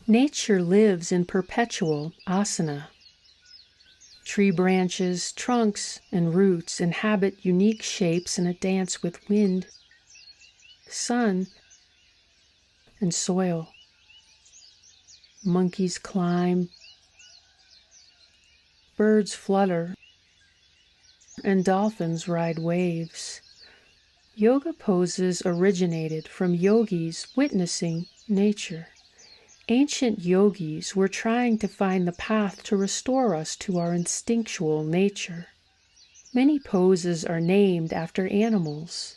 Nature lives in perpetual asana. Tree branches, trunks, and roots inhabit unique shapes in a dance with wind, sun, and soil. Monkeys climb, birds flutter, and dolphins ride waves. Yoga poses originated from yogis witnessing nature. Ancient yogis were trying to find the path to restore us to our instinctual nature. Many poses are named after animals.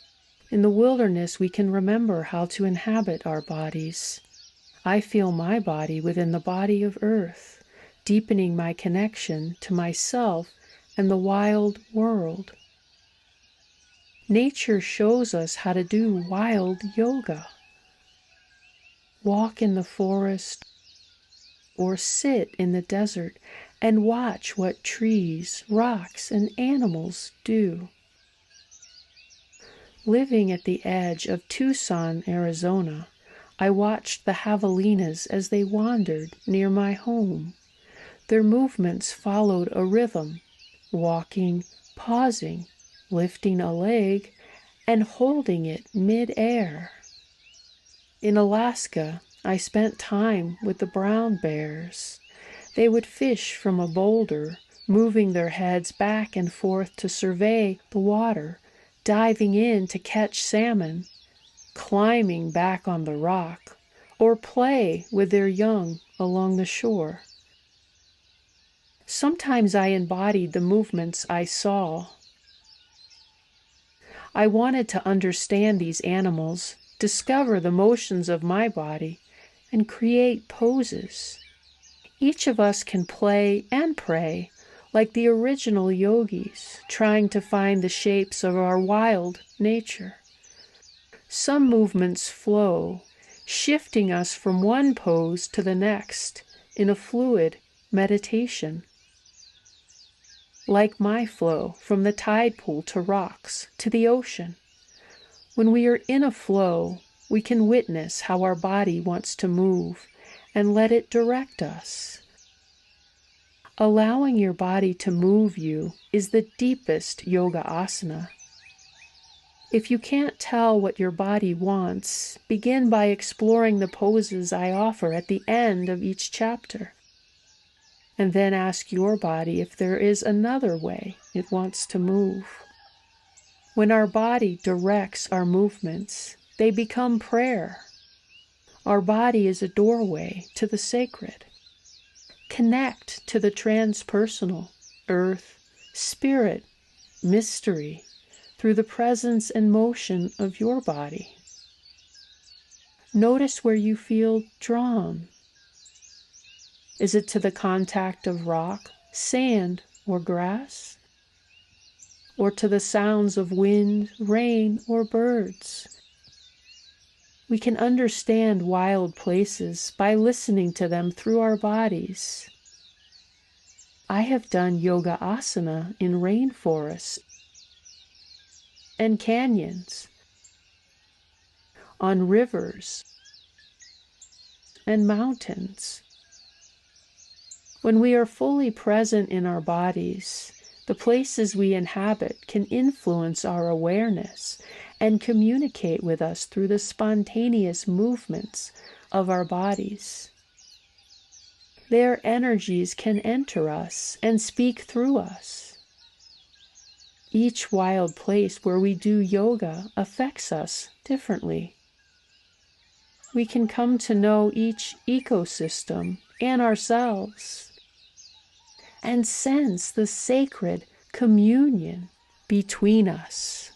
In the wilderness, we can remember how to inhabit our bodies. I feel my body within the body of earth, deepening my connection to myself and the wild world. Nature shows us how to do wild yoga. Walk in the forest or sit in the desert and watch what trees, rocks, and animals do. Living at the edge of Tucson, Arizona, I watched the javelinas as they wandered near my home. Their movements followed a rhythm, walking, pausing, lifting a leg, and holding it mid-air. In Alaska, I spent time with the brown bears. They would fish from a boulder, moving their heads back and forth to survey the water, diving in to catch salmon, climbing back on the rock, or play with their young along the shore. Sometimes I embodied the movements I saw. I wanted to understand these animals, discover the motions of my body, and create poses. Each of us can play and pray like the original yogis, trying to find the shapes of our wild nature. Some movements flow, shifting us from one pose to the next in a fluid meditation. Like my flow from the tide pool to rocks to the ocean. When we are in a flow, we can witness how our body wants to move and let it direct us. Allowing your body to move you is the deepest yoga asana. If you can't tell what your body wants, begin by exploring the poses I offer at the end of each chapter. And then ask your body if there is another way it wants to move. When our body directs our movements, they become prayer. Our body is a doorway to the sacred. Connect to the transpersonal, earth, spirit, mystery, through the presence and motion of your body. Notice where you feel drawn. Is it to the contact of rock, sand, or grass? Or to the sounds of wind, rain, or birds? We can understand wild places by listening to them through our bodies. I have done yoga asana in rainforests and canyons, on rivers and mountains. When we are fully present in our bodies, the places we inhabit can influence our awareness and communicate with us through the spontaneous movements of our bodies. Their energies can enter us and speak through us. Each wild place where we do yoga affects us differently. We can come to know each ecosystem and ourselves, and sense the sacred communion between us.